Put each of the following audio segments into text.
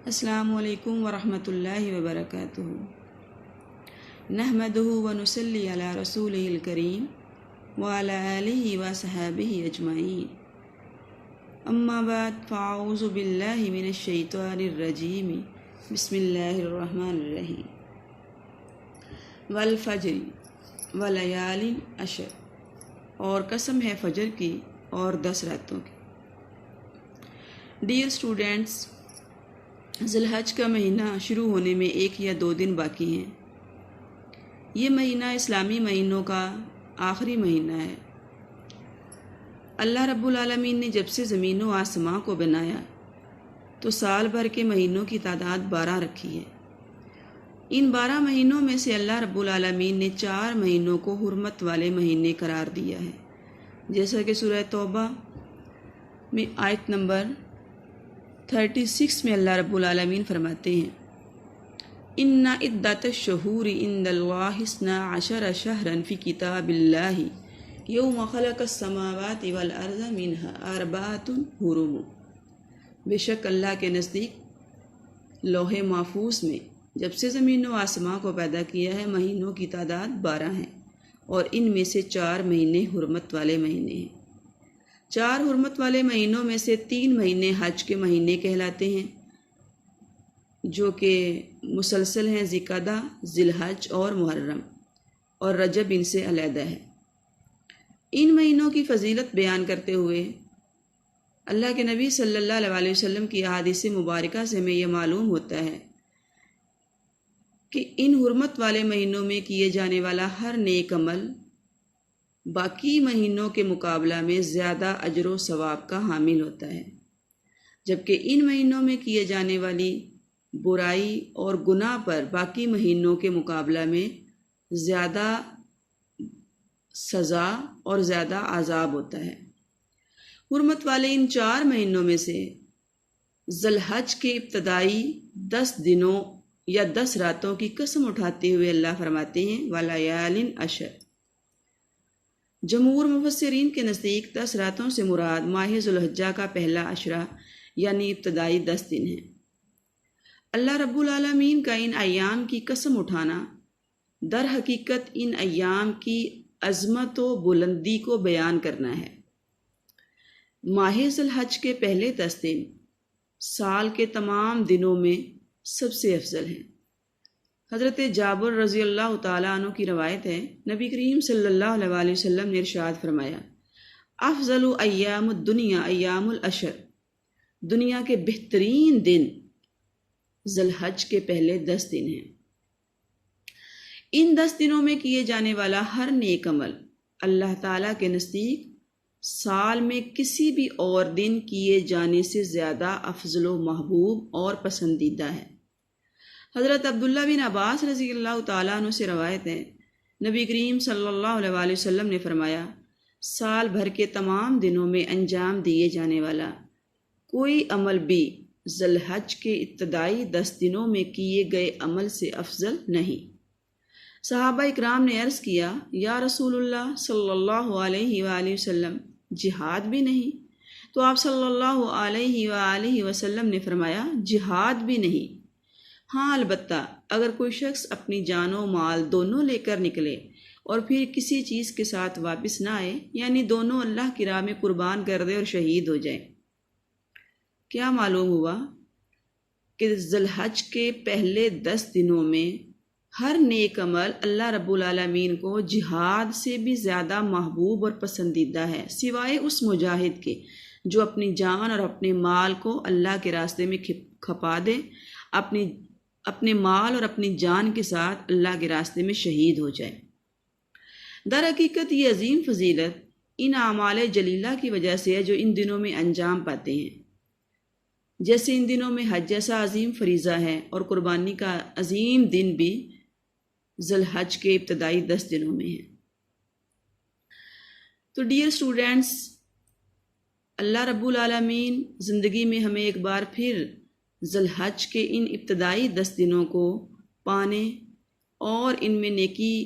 السلام علیکم ورحمۃ اللہ وبرکاتہ۔ نحمدہ ونصلی علی رسولہ الکریم وعلی آلہ وصحبہ اجمعین، اما بعد فاعوذ باللہ من الشیطان الرجیم، بسم اللہ الرحمن الرحیم۔ والفجر ولیال عشر، اور قسم ہے فجر کی اور 10 راتوں کی۔ ڈیئر اسٹوڈینٹس، ذی الحج کا مہینہ شروع ہونے میں 1 یا 2 دن باقی ہیں۔ یہ مہینہ اسلامی مہینوں کا آخری مہینہ ہے۔ اللہ رب العالمین نے جب سے زمین و آسماں کو بنایا تو سال بھر کے مہینوں کی تعداد 12 رکھی ہے۔ ان 12 مہینوں میں سے اللہ رب العالمین نے 4 مہینوں کو حرمت والے مہینے قرار دیا ہے، جیسا کہ سورہ توبہ میں آیت نمبر 36 میں اللہ رب العالمین فرماتے ہیں، ان عدۃ الشہور عند اللہ 12 شہرا فی کتاب اللہ یوم خلق السماوات والارض منها 4 حرم۔ بے شک اللہ کے نزدیک لوح محفوظ میں جب سے زمین و آسماں کو پیدا کیا ہے مہینوں کی تعداد 12 ہیں، اور ان میں سے 4 مہینے حرمت والے مہینے ہیں۔ 4 حرمت والے مہینوں میں سے 3 مہینے حج کے مہینے کہلاتے ہیں، جو کہ مسلسل ہیں ذی-قعدہ، ذی الحج اور محرم، اور رجب ان سے علیحدہ ہے۔ ان مہینوں کی فضیلت بیان کرتے ہوئے اللہ کے نبی صلی اللہ علیہ وسلم کی احادیث مبارکہ سے ہمیں یہ معلوم ہوتا ہے کہ ان حرمت والے مہینوں میں کیے جانے والا ہر نیک عمل باقی مہینوں کے مقابلہ میں زیادہ اجر و ثواب کا حامل ہوتا ہے، جبکہ ان مہینوں میں کیے جانے والی برائی اور گناہ پر باقی مہینوں کے مقابلہ میں زیادہ سزا اور زیادہ عذاب ہوتا ہے۔ حرمت والے ان 4 مہینوں میں سے ذی الحج کے ابتدائی 10 دنوں یا 10 راتوں کی قسم اٹھاتے ہوئے اللہ فرماتے ہیں ولیال عشر۔ جمہور مفسرین کے نزدیک 10 راتوں سے مراد ماہ ذی الحجہ کا پہلا عشرہ یعنی ابتدائی 10 دن ہیں۔ اللہ رب العالمین کا ان ایام کی قسم اٹھانا در حقیقت ان ایام کی عظمت و بلندی کو بیان کرنا ہے۔ ماہ ذی الحج کے پہلے 10 دن سال کے تمام دنوں میں سب سے افضل ہیں۔ حضرت جابر رضی اللہ تعالیٰ عنہ کی روایت ہے، نبی کریم صلی اللہ علیہ وسلم نے ارشاد فرمایا، افضل ایام الدنیا ایام العشر، دنیا کے بہترین دن ذی الحج کے پہلے 10 دن ہیں۔ ان 10 دنوں میں کیے جانے والا ہر نیک عمل اللہ تعالیٰ کے نزدیک سال میں کسی بھی اور دن کیے جانے سے زیادہ افضل و محبوب اور پسندیدہ ہے۔ حضرت عبداللہ بن عباس رضی اللہ تعالیٰ عنہ سے روایت ہے، نبی کریم صلی اللہ علیہ وسلم نے فرمایا، سال بھر کے تمام دنوں میں انجام دیے جانے والا کوئی عمل بھی ذی الحج کے ابتدائی 10 دنوں میں کیے گئے عمل سے افضل نہیں۔ صحابہ اکرام نے عرض کیا، یا رسول اللہ صلی اللہ علیہ وآلہ وسلم، جہاد بھی نہیں؟ تو آپ صلی اللہ علیہ وآلہ وسلم نے فرمایا، جہاد بھی نہیں، ہاں البتہ اگر کوئی شخص اپنی جان و مال دونوں لے کر نکلے اور پھر کسی چیز کے ساتھ واپس نہ آئے، یعنی دونوں اللہ کی راہ میں قربان کر دے اور شہید ہو جائے۔ کیا معلوم ہوا کہ ذی الحج کے پہلے 10 دنوں میں ہر نیک عمل اللہ رب العالمین کو جہاد سے بھی زیادہ محبوب اور پسندیدہ ہے، سوائے اس مجاہد کے جو اپنی جان اور اپنے مال کو اللہ کے راستے میں کھپا دے، اپنے مال اور اپنی جان کے ساتھ اللہ کے راستے میں شہید ہو جائے۔ در حقیقت یہ عظیم فضیلت ان اعمال جلیلہ کی وجہ سے ہے جو ان دنوں میں انجام پاتے ہیں، جیسے ان دنوں میں حج جیسا عظیم فریضہ ہے، اور قربانی کا عظیم دن بھی ذی الحج کے ابتدائی 10 دنوں میں ہے۔ تو ڈیئر اسٹوڈینٹس، اللہ رب العالمین زندگی میں ہمیں ایک بار پھر ذی الحج کے ان ابتدائی 10 دنوں کو پانے اور ان میں نیکی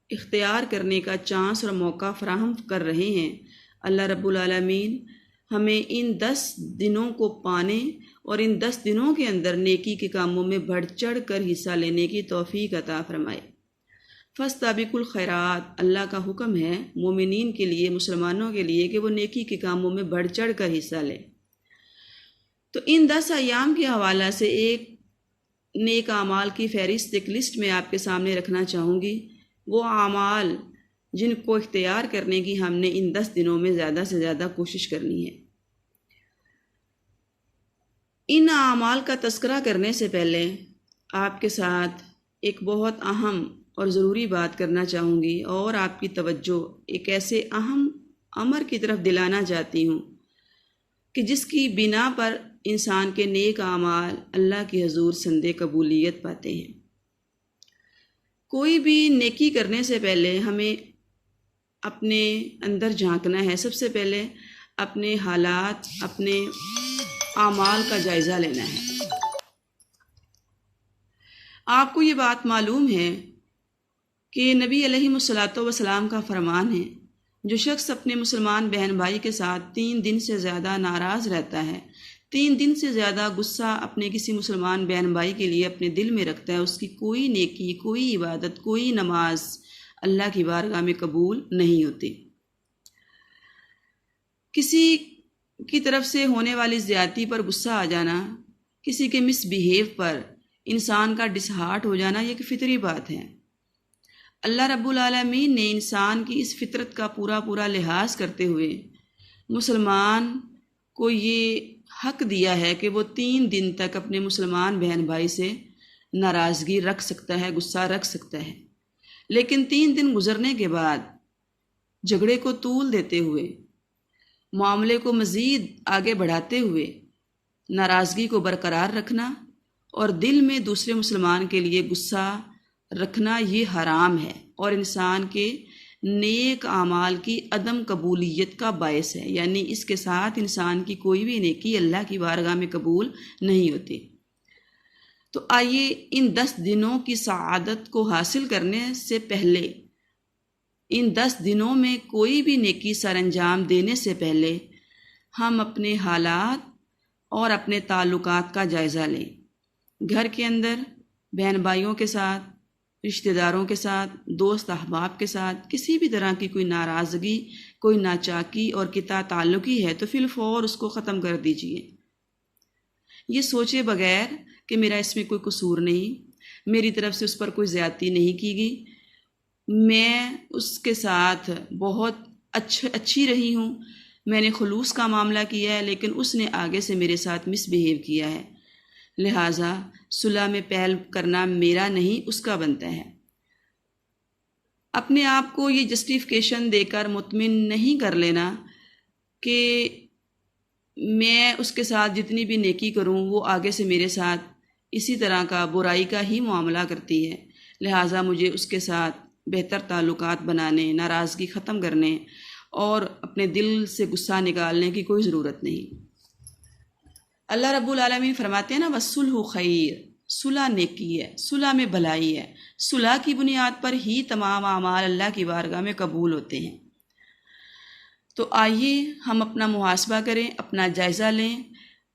اختیار کرنے کا چانس اور موقع فراہم کر رہے ہیں۔ اللہ رب العالمین ہمیں ان 10 دنوں کو پانے اور ان 10 دنوں کے اندر نیکی کے کاموں میں بڑھ چڑھ کر حصہ لینے کی توفیق عطا فرمائے۔ فاستبقوا الخیرات، اللہ کا حکم ہے مومنین کے لیے، مسلمانوں کے لیے، کہ وہ نیکی کے کاموں میں بڑھ چڑھ کر حصہ لیں۔ تو ان 10 ایام کے حوالہ سے ایک نیک اعمال کی فہرست، ایک لسٹ میں آپ کے سامنے رکھنا چاہوں گی۔ وہ اعمال جن کو اختیار کرنے کی ہم نے ان 10 دنوں میں زیادہ سے زیادہ کوشش کرنی ہے۔ ان اعمال کا تذکرہ کرنے سے پہلے آپ کے ساتھ ایک بہت اہم اور ضروری بات کرنا چاہوں گی، اور آپ کی توجہ ایک ایسے اہم امر کی طرف دلانا چاہتی ہوں کہ جس کی بنا پر انسان کے نیک اعمال اللہ کی حضور سند قبولیت پاتے ہیں۔ کوئی بھی نیکی کرنے سے پہلے ہمیں اپنے اندر جھانکنا ہے، سب سے پہلے اپنے حالات، اپنے اعمال کا جائزہ لینا ہے۔ آپ کو یہ بات معلوم ہے کہ نبی علیہ الصلوۃ والسلام کا فرمان ہے، جو شخص اپنے مسلمان بہن بھائی کے ساتھ 3 دن سے زیادہ ناراض رہتا ہے، 3 دن سے زیادہ غصہ اپنے کسی مسلمان بہن بھائی کے لیے اپنے دل میں رکھتا ہے، اس کی کوئی نیکی، کوئی عبادت، کوئی نماز اللہ کی بارگاہ میں قبول نہیں ہوتی۔ کسی کی طرف سے ہونے والی زیادتی پر غصہ آ جانا، کسی کے مس بیہیو پر انسان کا ڈس ہارٹ ہو جانا، یہ ایک فطری بات ہے۔ اللہ رب العالمین نے انسان کی اس فطرت کا پورا لحاظ کرتے ہوئے مسلمان کو یہ حق دیا ہے کہ وہ 3 دن تک اپنے مسلمان بہن بھائی سے ناراضگی رکھ سکتا ہے، غصہ رکھ سکتا ہے، لیکن 3 دن گزرنے کے بعد جھگڑے کو طول دیتے ہوئے، معاملے کو مزید آگے بڑھاتے ہوئے ناراضگی کو برقرار رکھنا اور دل میں دوسرے مسلمان کے لیے غصہ رکھنا، یہ حرام ہے اور انسان کے نیک اعمال کی عدم قبولیت کا باعث ہے، یعنی اس کے ساتھ انسان کی کوئی بھی نیکی اللہ کی بارگاہ میں قبول نہیں ہوتی۔ تو آئیے ان 10 دنوں کی سعادت کو حاصل کرنے سے پہلے، ان 10 دنوں میں کوئی بھی نیکی سر انجام دینے سے پہلے ہم اپنے حالات اور اپنے تعلقات کا جائزہ لیں۔ گھر کے اندر بہن بھائیوں کے ساتھ، رشتہ داروں کے ساتھ، دوست احباب کے ساتھ کسی بھی طرح کی کوئی ناراضگی، کوئی ناچاکی اور قطع تعلقی ہے تو فی الفور اس کو ختم کر دیجئے۔ یہ سوچے بغیر کہ میرا اس میں کوئی قصور نہیں، میری طرف سے اس پر کوئی زیادتی نہیں کی گئی، میں اس کے ساتھ بہت اچھی رہی ہوں، میں نے خلوص کا معاملہ کیا ہے، لیکن اس نے آگے سے میرے ساتھ مس بیہیو کیا ہے، لہٰذا صلح میں پہل کرنا میرا نہیں، اس کا بنتا ہے۔ اپنے آپ کو یہ جسٹیفیکیشن دے کر مطمئن نہیں کر لینا کہ میں اس کے ساتھ جتنی بھی نیکی کروں وہ آگے سے میرے ساتھ اسی طرح کا برائی کا ہی معاملہ کرتی ہے، لہٰذا مجھے اس کے ساتھ بہتر تعلقات بنانے، ناراضگی ختم کرنے اور اپنے دل سے غصہ نکالنے کی کوئی ضرورت نہیں۔ اللہ رب العالمین فرماتے ہیں نا، وَالصُّلْحُ خَيْرٌ، صلح نیکی ہے، صلح میں بھلائی ہے، صلح کی بنیاد پر ہی تمام اعمال اللہ کی بارگاہ میں قبول ہوتے ہیں۔ تو آئیے ہم اپنا محاسبہ کریں، اپنا جائزہ لیں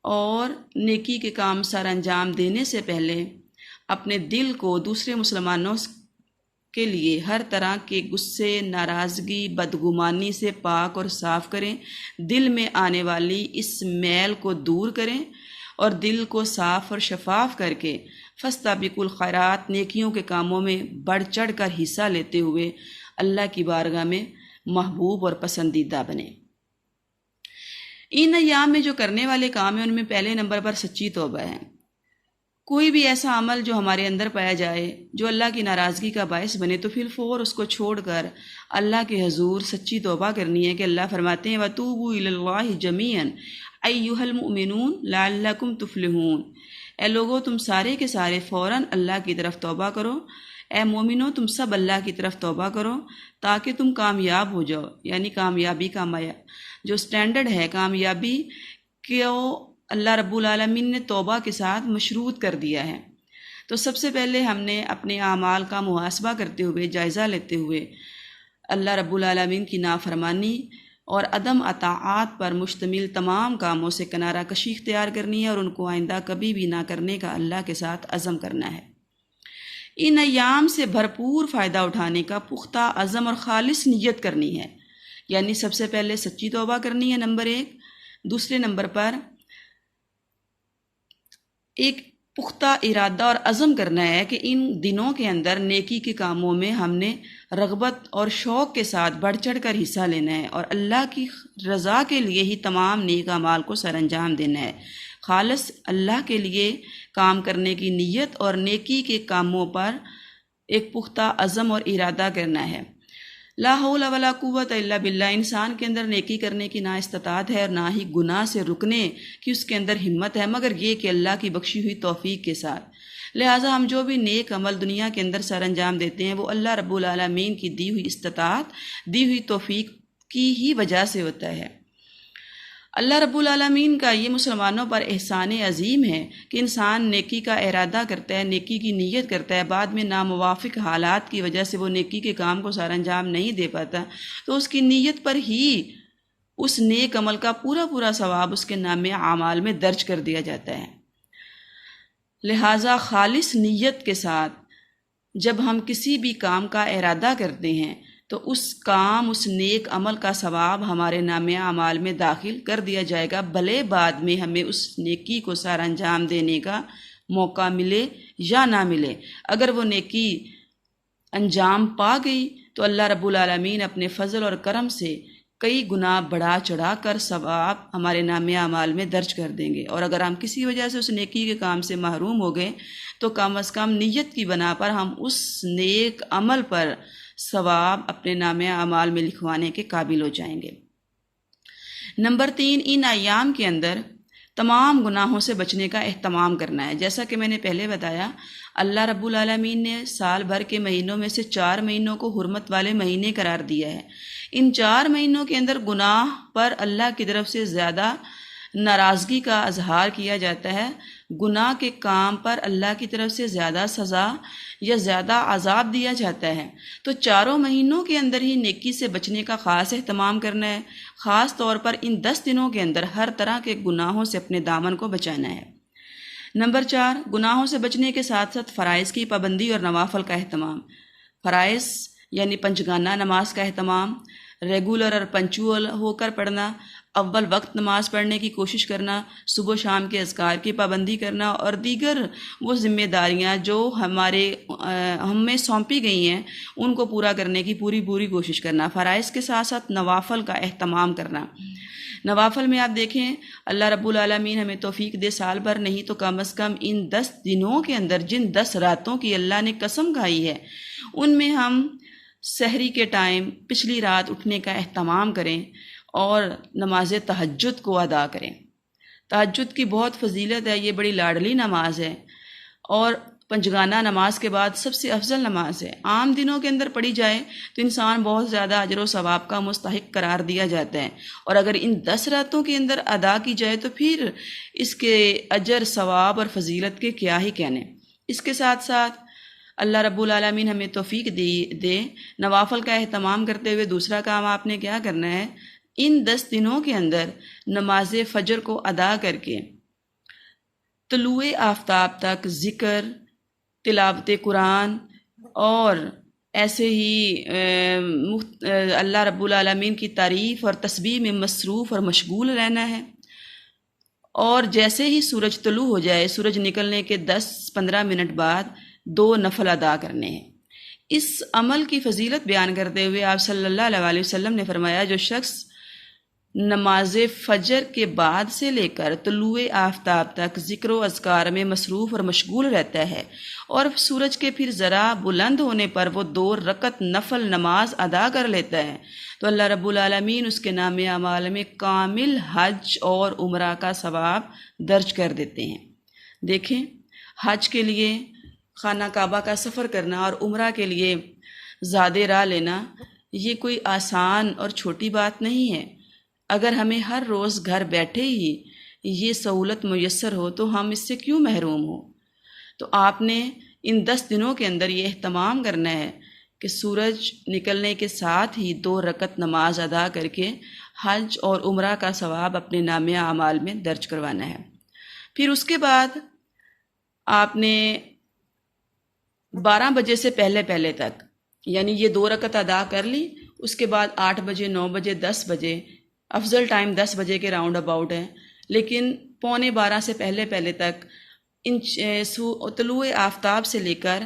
اور نیکی کے کام سر انجام دینے سے پہلے اپنے دل کو دوسرے مسلمانوں کے لیے ہر طرح کے غصے، ناراضگی، بدگمانی سے پاک اور صاف کریں، دل میں آنے والی اس میل کو دور کریں اور دل کو صاف اور شفاف کر کے فاستبقوا الخیرات، نیکیوں کے کاموں میں بڑھ چڑھ کر حصہ لیتے ہوئے اللہ کی بارگاہ میں محبوب اور پسندیدہ بنے۔ ان ایام میں جو کرنے والے کام ہیں ان میں پہلے نمبر پر سچی توبہ ہے۔ کوئی بھی ایسا عمل جو ہمارے اندر پایا جائے جو اللہ کی ناراضگی کا باعث بنے تو فی الفور اس کو چھوڑ کر اللہ کے حضور سچی توبہ کرنی ہے، کہ اللہ فرماتے ہیں وَتُوبُوا إِلَى اللَّهِ جَمِيعًا أَيُّهَا الْمُؤْمِنُونَ لَعَلَّكُمْ تُفْلِحُونَ، اے لوگو تم سارے کے سارے فوراً اللہ کی طرف توبہ کرو، اے مومنو تم سب اللہ کی طرف توبہ کرو تاکہ تم کامیاب ہو جاؤ، یعنی کامیابی کا جو سٹینڈرڈ ہے کامیابی کہ اللہ رب العالمین نے توبہ کے ساتھ مشروط کر دیا ہے۔ تو سب سے پہلے ہم نے اپنے اعمال کا محاسبہ کرتے ہوئے، جائزہ لیتے ہوئے اللہ رب العالمین کی نافرمانی اور عدم اطاعت پر مشتمل تمام کاموں سے کنارہ کشی اختیار کرنی ہے اور ان کو آئندہ کبھی بھی نہ کرنے کا اللہ کے ساتھ عزم کرنا ہے۔ ان ایام سے بھرپور فائدہ اٹھانے کا پختہ عزم اور خالص نیت کرنی ہے، یعنی سب سے پہلے سچی توبہ کرنی ہے نمبر 1، دوسرے نمبر پر ایک پختہ ارادہ اور عزم کرنا ہے کہ ان دنوں کے اندر نیکی کے کاموں میں ہم نے رغبت اور شوق کے ساتھ بڑھ چڑھ کر حصہ لینا ہے اور اللہ کی رضا کے لیے ہی تمام نیک اعمال کو سر انجام دینا ہے۔ خالص اللہ کے لیے کام کرنے کی نیت اور نیکی کے کاموں پر ایک پختہ عزم اور ارادہ کرنا ہے۔ لا حول ولا قوت الا باللہ، انسان کے اندر نیکی کرنے کی نہ استطاعت ہے اور نہ ہی گناہ سے رکنے کی اس کے اندر ہمت ہے، مگر یہ کہ اللہ کی بخشی ہوئی توفیق کے ساتھ۔ لہٰذا ہم جو بھی نیک عمل دنیا کے اندر سر انجام دیتے ہیں وہ اللہ رب العالمین کی دی ہوئی استطاعت، دی ہوئی توفیق کی ہی وجہ سے ہوتا ہے۔ اللہ رب العالمین کا یہ مسلمانوں پر احسان عظیم ہے کہ انسان نیکی کا ارادہ کرتا ہے، نیکی کی نیت کرتا ہے، بعد میں ناموافق حالات کی وجہ سے وہ نیکی کے کام کو سر انجام نہیں دے پاتا، تو اس کی نیت پر ہی اس نیک عمل کا پورا ثواب اس کے نامے اعمال میں درج کر دیا جاتا ہے۔ لہٰذا خالص نیت کے ساتھ جب ہم کسی بھی کام کا ارادہ کرتے ہیں تو اس نیک عمل کا ثواب ہمارے نامے اعمال میں داخل کر دیا جائے گا، بھلے بعد میں ہمیں اس نیکی کو سر انجام دینے کا موقع ملے یا نہ ملے۔ اگر وہ نیکی انجام پا گئی تو اللہ رب العالمین اپنے فضل اور کرم سے کئی گنا بڑھا چڑھا کر ثواب ہمارے نامے اعمال میں درج کر دیں گے، اور اگر ہم کسی وجہ سے اس نیکی کے کام سے محروم ہو گئے تو کم از کم نیت کی بنا پر ہم اس نیک عمل پر ثواب اپنے نامے اعمال میں لکھوانے کے قابل ہو جائیں گے۔ نمبر 3، ان ایام کے اندر تمام گناہوں سے بچنے کا اہتمام کرنا ہے۔ جیسا کہ میں نے پہلے بتایا، اللہ رب العالمین نے سال بھر کے مہینوں میں سے 4 مہینوں کو حرمت والے مہینے قرار دیا ہے۔ ان 4 مہینوں کے اندر گناہ پر اللہ کی طرف سے زیادہ ناراضگی کا اظہار کیا جاتا ہے، گناہ کے کام پر اللہ کی طرف سے زیادہ سزا یا زیادہ عذاب دیا جاتا ہے۔ تو 4 مہینوں کے اندر ہی نیکی سے بچنے کا خاص اہتمام کرنا ہے، خاص طور پر ان 10 دنوں کے اندر ہر طرح کے گناہوں سے اپنے دامن کو بچانا ہے۔ نمبر 4، گناہوں سے بچنے کے ساتھ ساتھ فرائض کی پابندی اور نوافل کا اہتمام۔ فرائض یعنی پنجگانہ نماز کا اہتمام، ریگولر اور پنچول ہو کر پڑھنا، اول وقت نماز پڑھنے کی کوشش کرنا، صبح و شام کے اذکار کی پابندی کرنا اور دیگر وہ ذمہ داریاں جو ہمیں سونپی گئی ہیں ان کو پورا کرنے کی پوری کوشش کرنا۔ فرائض کے ساتھ ساتھ نوافل کا اہتمام کرنا۔ نوافل میں آپ دیکھیں، اللہ رب العالمین ہمیں توفیق دے سال بھر نہیں تو کم از کم ان 10 دنوں کے اندر جن 10 راتوں کی اللہ نے قسم کھائی ہے ان میں ہم سحری کے ٹائم پچھلی رات اٹھنے کا اہتمام کریں اور نماز تہجد کو ادا کریں۔ تہجد کی بہت فضیلت ہے، یہ بڑی لاڈلی نماز ہے اور پنجگانہ نماز کے بعد سب سے افضل نماز ہے۔ عام دنوں کے اندر پڑھی جائے تو انسان بہت زیادہ اجر و ثواب کا مستحق قرار دیا جاتا ہے، اور اگر ان 10 راتوں کے اندر ادا کی جائے تو پھر اس کے اجر ثواب اور فضیلت کے کیا ہی کہنے۔ اس کے ساتھ ساتھ اللہ رب العالمین ہمیں توفیق دے نوافل کا اہتمام کرتے ہوئے دوسرا کام آپ نے کیا کرنا ہے، ان 10 دنوں کے اندر نماز فجر کو ادا کر کے طلوع آفتاب تک ذکر، تلاوت قرآن اور ایسے ہی اللہ رب العالمین کی تعریف اور تسبیح میں مصروف اور مشغول رہنا ہے، اور جیسے ہی سورج طلوع ہو جائے، سورج نکلنے کے 10-15 منٹ بعد 2 نفل ادا کرنے ہیں۔ اس عمل کی فضیلت بیان کرتے ہوئے آپ صلی اللہ علیہ وسلم نے فرمایا، جو شخص نماز فجر کے بعد سے لے کر طلوع آفتاب تک ذکر و اذکار میں مصروف اور مشغول رہتا ہے اور سورج کے پھر ذرا بلند ہونے پر وہ 2 رکعت نفل نماز ادا کر لیتا ہے تو اللہ رب العالمین اس کے نام اعمال میں کامل حج اور عمرہ کا ثواب درج کر دیتے ہیں۔ دیکھیں، حج کے لیے خانہ کعبہ کا سفر کرنا اور عمرہ کے لیے زاد راہ لینا یہ کوئی آسان اور چھوٹی بات نہیں ہے۔ اگر ہمیں ہر روز گھر بیٹھے ہی یہ سہولت میسر ہو تو ہم اس سے کیوں محروم ہوں؟ تو آپ نے ان 10 دنوں کے اندر یہ اہتمام کرنا ہے کہ سورج نکلنے کے ساتھ ہی 2 رکعت نماز ادا کر کے حج اور عمرہ کا ثواب اپنے نامہ اعمال میں درج کروانا ہے۔ پھر اس کے بعد آپ نے 12 بجے سے پہلے تک، یعنی یہ 2 رکعت ادا کر لی، اس کے بعد 8 بجے، 9 بجے، 10 بجے، افضل ٹائم 10 بجے کے راؤنڈ اباؤٹ ہے، لیکن 11:45 سے پہلے تک ان طلوع آفتاب سے لے کر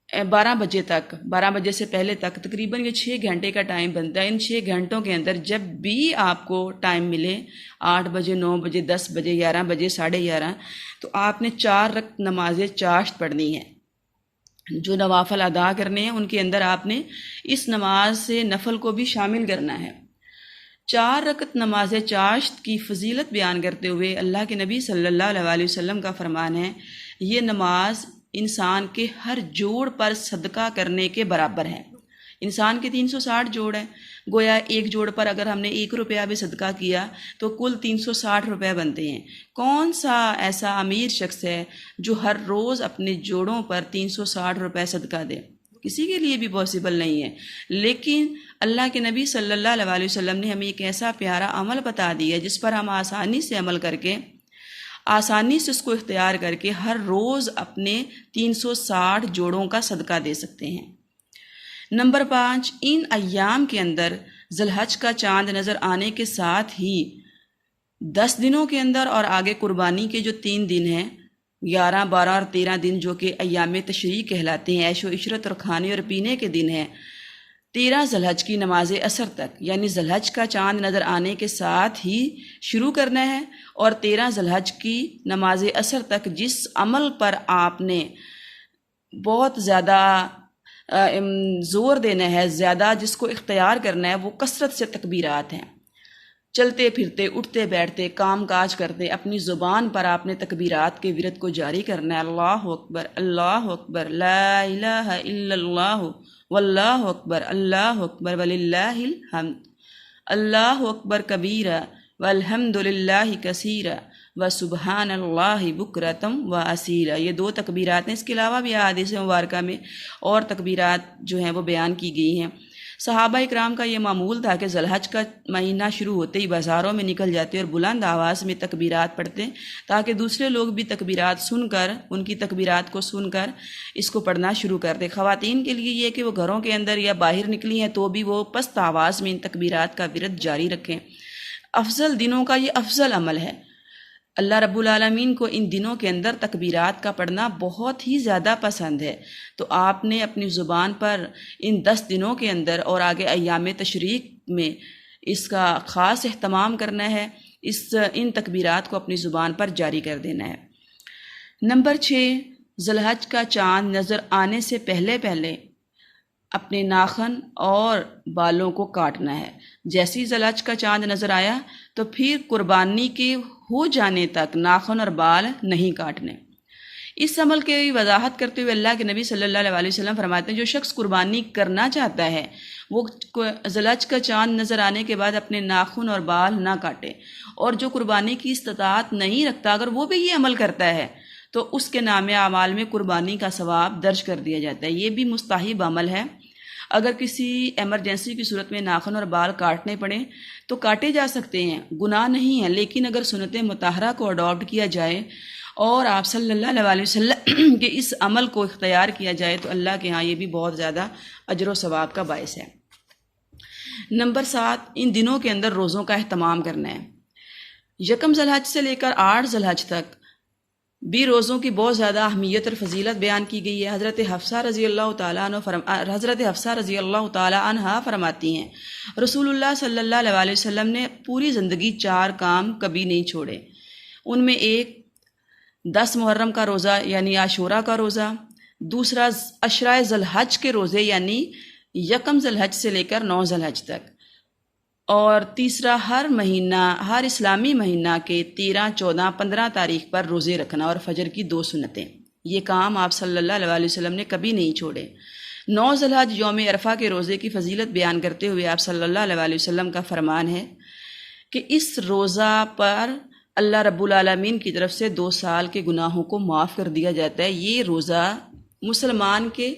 12 بجے تک، 12 بجے سے پہلے تک تقریباً یہ 6 گھنٹے کا ٹائم بنتا ہے۔ ان 6 گھنٹوں کے اندر جب بھی آپ کو ٹائم ملے، 8 بجے، 9 بجے، 10 بجے، 11 بجے، 11:30، تو آپ نے 4 رکعت نماز چاشت پڑھنی ہے۔ جو نوافل ادا کرنے ہیں ان کے اندر آپ نے اس نماز سے نفل کو بھی شامل کرنا ہے۔ 4 رکعت نماز چاشت کی فضیلت بیان کرتے ہوئے اللہ کے نبی صلی اللہ علیہ وسلم کا فرمان ہے، یہ نماز انسان کے ہر جوڑ پر صدقہ کرنے کے برابر ہے۔ انسان کے 360 جوڑ ہیں، گویا ایک جوڑ پر اگر ہم نے 1 روپیہ بھی صدقہ کیا تو کل 360 روپے بنتے ہیں۔ کون سا ایسا امیر شخص ہے جو ہر روز اپنے جوڑوں پر 360 روپے صدقہ دے؟ کسی کے لیے بھی پاسبل نہیں ہے، لیکن اللہ کے نبی صلی اللہ علیہ وسلم نے ہمیں ایک ایسا پیارا عمل بتا دیا ہے جس پر ہم آسانی سے عمل کر کے، آسانی سے اس کو اختیار کر کے ہر روز اپنے 360 جوڑوں کا صدقہ دے سکتے ہیں۔ نمبر 5، ان ایام کے اندر ذی الحج کا چاند نظر آنے کے ساتھ ہی 10 دنوں کے اندر اور آگے قربانی کے جو 3 دن ہیں، 11، 12 اور 13 دن جو کہ ایام تشریق کہلاتے ہیں، عیش و عشرت اور کھانے اور پینے کے دن ہیں، 13 ذی الحج کی نماز عصر تک، یعنی ذی الحج کا چاند نظر آنے کے ساتھ ہی شروع کرنا ہے، اور 13 ذی الحج کی نماز عصر تک جس عمل پر آپ نے بہت زیادہ زور دینا ہے، زیادہ جس کو اختیار کرنا ہے، وہ کثرت سے تکبیرات ہیں۔ چلتے پھرتے، اٹھتے بیٹھتے، کام کاج کرتے، اپنی زبان پر آپ نے تکبیرات کے ورد کو جاری کرنا ہے۔ اللہ اکبر، اللہ اکبر، لا الہ الا اللہ، واللہ اکبر، اللہ اکبر وللہ الحمد، اللہ اکبر کبیرہ والحمد للہ کثیرہ وسبحان اللہ بکرۃ واصیلا۔ یہ 2 تکبیرات ہیں، اس کے علاوہ بھی احادیث مبارکہ میں اور تکبیرات جو ہیں وہ بیان کی گئی ہیں۔ صحابہ اکرام کا یہ معمول تھا کہ ذی الحج کا مہینہ شروع ہوتے ہی بازاروں میں نکل جاتے اور بلند آواز میں تکبیرات پڑھتے تاکہ دوسرے لوگ بھی تکبیرات سن کر، ان کی تکبیرات کو سن کر اس کو پڑھنا شروع کر دیں۔ خواتین کے لیے یہ کہ وہ گھروں کے اندر یا باہر نکلی ہیں تو بھی وہ پست آواز میں ان تکبیرات کا ورد جاری رکھیں۔ افضل دنوں کا یہ افضل عمل ہے۔ اللہ رب العالمین کو ان دنوں کے اندر تکبیرات کا پڑھنا بہت ہی زیادہ پسند ہے، تو آپ نے اپنی زبان پر ان 10 دنوں کے اندر اور آگے ایام تشریق میں اس کا خاص اہتمام کرنا ہے، ان تکبیرات کو اپنی زبان پر جاری کر دینا ہے۔ نمبر 6، ذی الحج کا چاند نظر آنے سے پہلے اپنے ناخن اور بالوں کو کاٹنا ہے۔ جیسے ہی ذی الحج کا چاند نظر آیا تو پھر قربانی کے ہو جانے تک ناخن اور بال نہیں کاٹنے۔ اس عمل کی وضاحت کرتے ہوئے اللہ کے نبی صلی اللہ علیہ وسلم فرماتے ہیں، جو شخص قربانی کرنا چاہتا ہے وہ ذی الحج کا چاند نظر آنے کے بعد اپنے ناخن اور بال نہ کاٹے، اور جو قربانی کی استطاعت نہیں رکھتا اگر وہ بھی یہ عمل کرتا ہے تو اس کے نامہ اعمال میں قربانی کا ثواب درج کر دیا جاتا ہے۔ یہ بھی مستحب عمل ہے۔ اگر کسی ایمرجنسی کی صورت میں ناخن اور بال کاٹنے پڑیں تو کاٹے جا سکتے ہیں، گناہ نہیں ہے، لیکن اگر سنت مطہرہ کو اڈاپٹ کیا جائے اور آپ صلی اللہ علیہ وسلم کے اس عمل کو اختیار کیا جائے تو اللہ کے ہاں یہ بھی بہت زیادہ اجر و ثواب کا باعث ہے۔ نمبر 7، ان دنوں کے اندر روزوں کا اہتمام کرنا ہے۔ 1 ذی الحج سے لے کر 8 ذی الحج تک بھی روزوں کی بہت زیادہ اہمیت اور فضیلت بیان کی گئی ہے۔ حضرت حفصہ رضی اللہ تعالیٰ عنہ فرماتی ہیں، رسول اللہ صلی اللہ علیہ وسلم نے پوری زندگی 4 کام کبھی نہیں چھوڑے۔ ان میں ایک 10 محرم کا روزہ یعنی عاشوراء کا روزہ، دوسرا عشرہ ذی الحج کے روزے یعنی 1 ذی الحج سے لے کر 9 ذی الحج تک، اور تیسرا ہر اسلامی مہینہ کے 13، 14، 15 تاریخ پر روزے رکھنا اور فجر کی 2 سنتیں۔ یہ کام آپ صلی اللہ علیہ وسلم نے کبھی نہیں چھوڑے۔ 9 ذی الحج یوم عرفہ کے روزے کی فضیلت بیان کرتے ہوئے آپ صلی اللہ علیہ وسلم کا فرمان ہے کہ اس روزہ پر اللہ رب العالمین کی طرف سے 2 سال کے گناہوں کو معاف کر دیا جاتا ہے۔ یہ روزہ مسلمان کے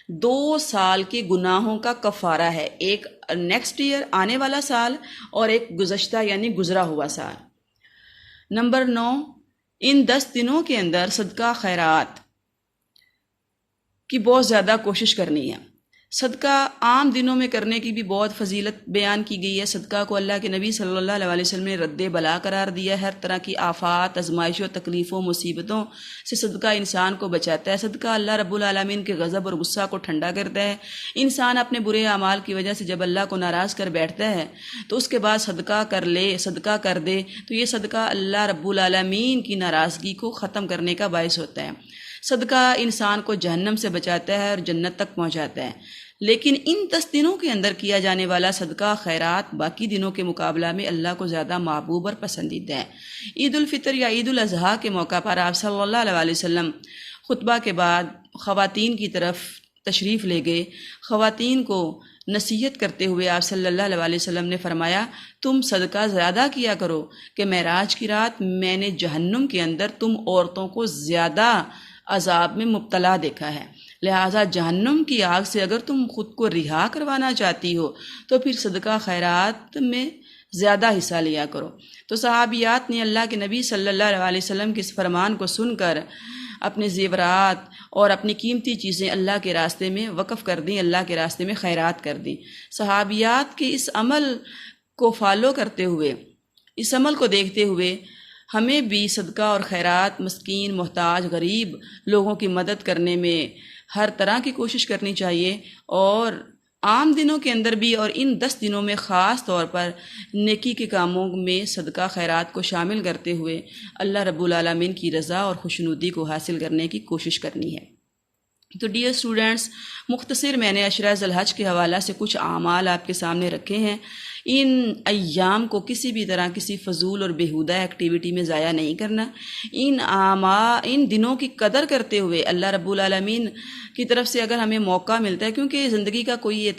2 سال کے گناہوں کا کفارہ ہے، ایک نیکسٹ ایئر آنے والا سال اور ایک گزشتہ یعنی گزرا ہوا سال۔ نمبر 9، ان 10 دنوں کے اندر صدقہ خیرات کی بہت زیادہ کوشش کرنی ہے۔ صدقہ عام دنوں میں کرنے کی بھی بہت فضیلت بیان کی گئی ہے۔ صدقہ کو اللہ کے نبی صلی اللہ علیہ وسلم نے رد بلا قرار دیا ہے۔ ہر طرح کی آفات، آزمائشوں، تکلیفوں، مصیبتوں سے صدقہ انسان کو بچاتا ہے۔ صدقہ اللہ رب العالمین کے غضب اور غصہ کو ٹھنڈا کرتا ہے۔ انسان اپنے برے اعمال کی وجہ سے جب اللہ کو ناراض کر بیٹھتا ہے تو اس کے بعد صدقہ کر دے تو یہ صدقہ اللہ رب العالمین کی ناراضگی کو ختم کرنے کا باعث ہوتا ہے۔ صدقہ انسان کو جہنم سے بچاتا ہے اور جنت تک پہنچاتا ہے۔ لیکن ان 10 دنوں کے اندر کیا جانے والا صدقہ خیرات باقی دنوں کے مقابلہ میں اللہ کو زیادہ محبوب اور پسندیدہ ہے۔ عید الفطر یا عید الاضحیٰ کے موقع پر آپ صلی اللہ علیہ وسلم خطبہ کے بعد خواتین کی طرف تشریف لے گئے۔ خواتین کو نصیحت کرتے ہوئے آپ صلی اللہ علیہ وسلم نے فرمایا، تم صدقہ زیادہ کیا کرو کہ معراج کی رات میں نے جہنم کے اندر تم عورتوں کو زیادہ عذاب میں مبتلا دیکھا ہے، لہٰذا جہنم کی آگ سے اگر تم خود کو رہا کروانا چاہتی ہو تو پھر صدقہ خیرات میں زیادہ حصہ لیا کرو۔ تو صحابیات نے اللہ کے نبی صلی اللہ علیہ وسلم کے اس فرمان کو سن کر اپنے زیورات اور اپنی قیمتی چیزیں اللہ کے راستے میں وقف کر دیں، اللہ کے راستے میں خیرات کر دیں۔ صحابیات کے اس عمل کو فالو کرتے ہوئے، اس عمل کو دیکھتے ہوئے ہمیں بھی صدقہ اور خیرات، مسکین، محتاج، غریب لوگوں کی مدد کرنے میں ہر طرح کی کوشش کرنی چاہیے، اور عام دنوں کے اندر بھی اور ان 10 دنوں میں خاص طور پر نیکی کے کاموں میں صدقہ خیرات کو شامل کرتے ہوئے اللہ رب العالمین کی رضا اور خوشنودی کو حاصل کرنے کی کوشش کرنی ہے۔ تو ڈیئر اسٹوڈنٹس، مختصر میں نے عشرہ ذی الحج کے حوالہ سے کچھ اعمال آپ کے سامنے رکھے ہیں۔ ان ایام کو کسی بھی طرح کسی فضول اور بیہودہ ایکٹیویٹی میں ضائع نہیں کرنا۔ ان دنوں کی قدر کرتے ہوئے اللہ رب العالمین کی طرف سے اگر ہمیں موقع ملتا ہے، کیونکہ زندگی کا کوئی